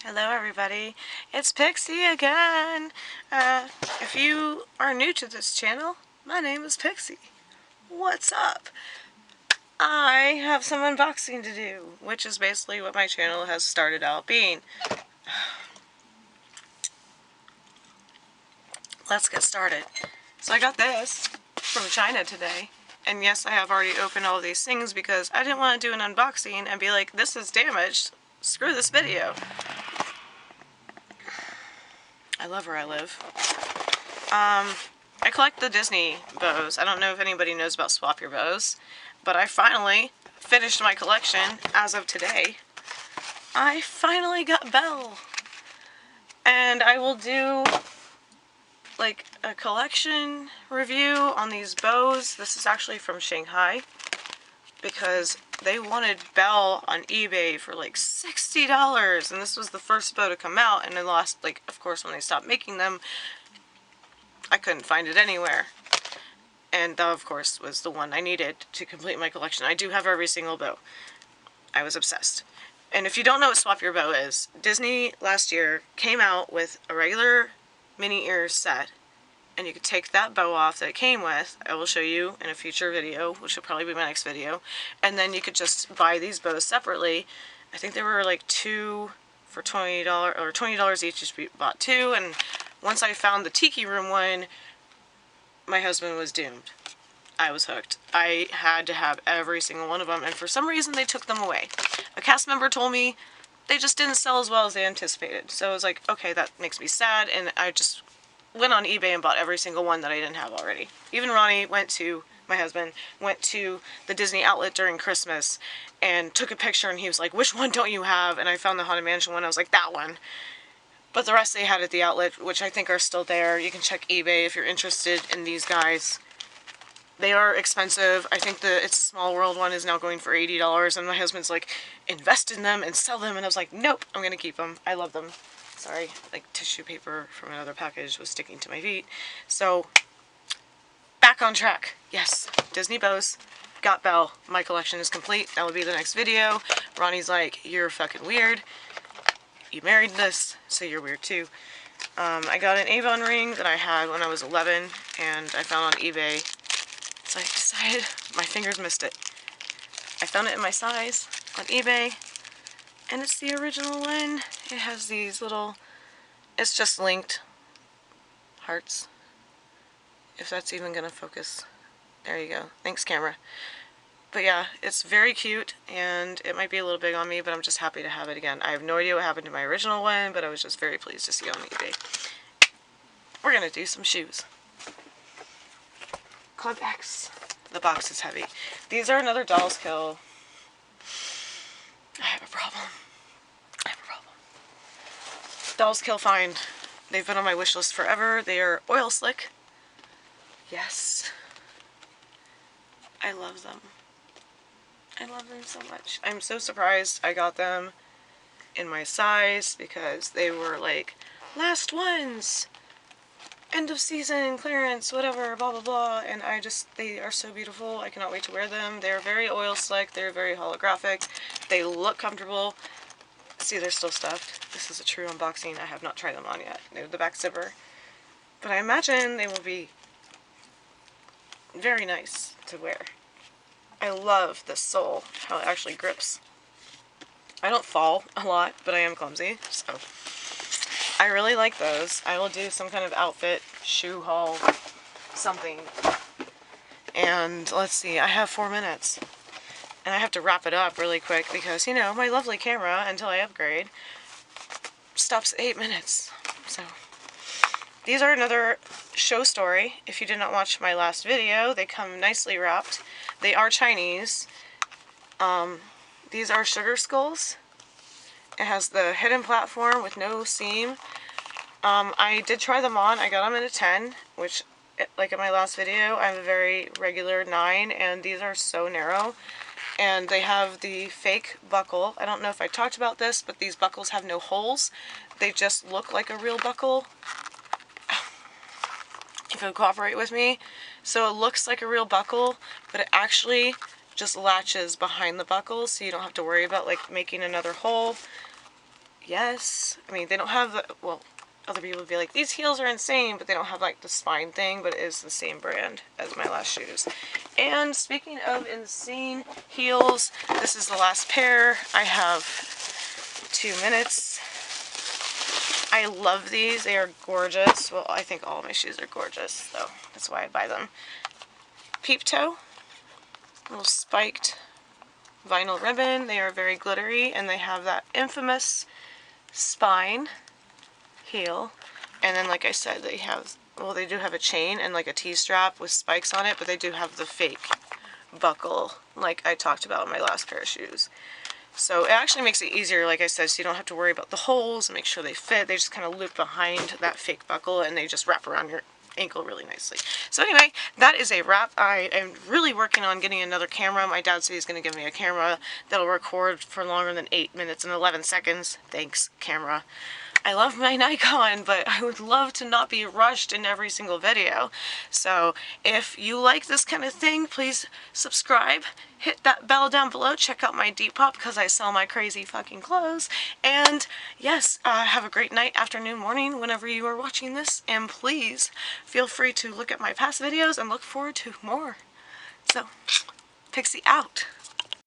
Hello everybody, it's Pixi again. If you are new to this channel, my name is Pixi. What's up? I have some unboxing to do, which is basically what my channel has started out being. Let's get started. So I got this from China today. And yes, I have already opened all these things because I didn't want to do an unboxing and be like, this is damaged. Screw this video. I love where I live. I collect the Disney bows. I don't know if anybody knows about Swap Your Bows, but I finally finished my collection as of today. I finally got Belle. And I will do like a collection review on these bows. This is actually from Shanghai because they wanted Belle on eBay for like $60, and this was the first bow to come out, and then lost, like, of course, when they stopped making them, I couldn't find it anywhere. And that, of course, was the one I needed to complete my collection. I do have every single bow. I was obsessed. And if you don't know what Swap Your Bow is, Disney last year came out with a regular mini ears set, and you could take that bow off that it came with. I will show you in a future video, which will probably be my next video. And then you could just buy these bows separately. I think they were like two for $20, or $20 each. Just bought two, and once I found the Tiki Room one, my husband was doomed. I was hooked. I had to have every single one of them, and for some reason they took them away. A cast member told me they just didn't sell as well as they anticipated. So I was like, okay, that makes me sad, and I just went on eBay and bought every single one that I didn't have already. Even Ronnie my husband, went to the Disney outlet during Christmas and took a picture, and he was like, which one don't you have? And I found the Haunted Mansion one. I was like, that one. But the rest they had at the outlet, which I think are still there. You can check eBay if you're interested in these guys. They are expensive. I think the It's a Small World one is now going for $80, and my husband's like, invest in them and sell them, and I was like, nope, I'm gonna keep them. I love them. Sorry, like tissue paper from another package was sticking to my feet. So, back on track. Yes, Disney bows. Got Belle. My collection is complete. That will be the next video. Ronnie's like, you're fucking weird. You married this, so you're weird too. I got an Avon ring that I had when I was 11, and I found on eBay. So I decided my fingers missed it. I found it in my size on eBay, and it's the original one. It has these little, it's just linked hearts. If that's even gonna focus. There you go. Thanks, camera. But yeah, it's very cute, and it might be a little big on me, but I'm just happy to have it again. I have no idea what happened to my original one, but I was just very pleased to see it on eBay. We're gonna do some shoes. Club X. The box is heavy. These are another Dollskill. I have a problem. Dollskill find. They've been on my wish list forever. They are oil slick. Yes. I love them. I love them so much. I'm so surprised I got them in my size because they were like, last ones! End of season, clearance, whatever, blah blah blah, and they are so beautiful. I cannot wait to wear them. They're very oil slick, they're very holographic, they look comfortable. See, they're still stuffed. This is a true unboxing. I have not tried them on yet. They're the back zipper. But I imagine they will be very nice to wear. I love the sole, how it actually grips. I don't fall a lot, but I am clumsy, so I really like those. I will do some kind of outfit, shoe haul, something. And let's see, I have 4 minutes. And I have to wrap it up really quick because, you know, my lovely camera, until I upgrade, stops at 8 minutes. So, these are another show story. If you did not watch my last video, they come nicely wrapped. They are Chinese. These are sugar skulls. It has the hidden platform with no seam. I did try them on. I got them in a 10, which, like in my last video, I'm a very regular 9, and these are so narrow. And they have the fake buckle. I don't know if I talked about this, but these buckles have no holes. They just look like a real buckle. If you'll cooperate with me. So it looks like a real buckle, but it actually just latches behind the buckle, so you don't have to worry about like making another hole. yes. I mean, they don't have the, well, other people would be like, these heels are insane, but they don't have like the spine thing, but it is the same brand as my last shoes. And speaking of insane heels, this is the last pair. I have 2 minutes. I love these. They are gorgeous. Well, I think all of my shoes are gorgeous, so that's why I buy them. Peep toe, little spiked vinyl ribbon. They are very glittery, and they have that infamous spine heel. And then, like I said, they have, well, they do have a chain and like a T-strap with spikes on it, but they do have the fake buckle like I talked about in my last pair of shoes. So it actually makes it easier, like I said, so you don't have to worry about the holes and make sure they fit. They just kind of loop behind that fake buckle and they just wrap around your ankle really nicely. So anyway, that is a wrap. I am really working on getting another camera. My dad said he's going to give me a camera that'll record for longer than 8 minutes and 11 seconds. Thanks, camera. I love my Nikon, but I would love to not be rushed in every single video. So if you like this kind of thing, please subscribe, hit that bell down below, check out my Depop because I sell my crazy fucking clothes. And yes, have a great night, afternoon, morning, whenever you are watching this. And please feel free to look at my past videos and look forward to more. So, Pixi out.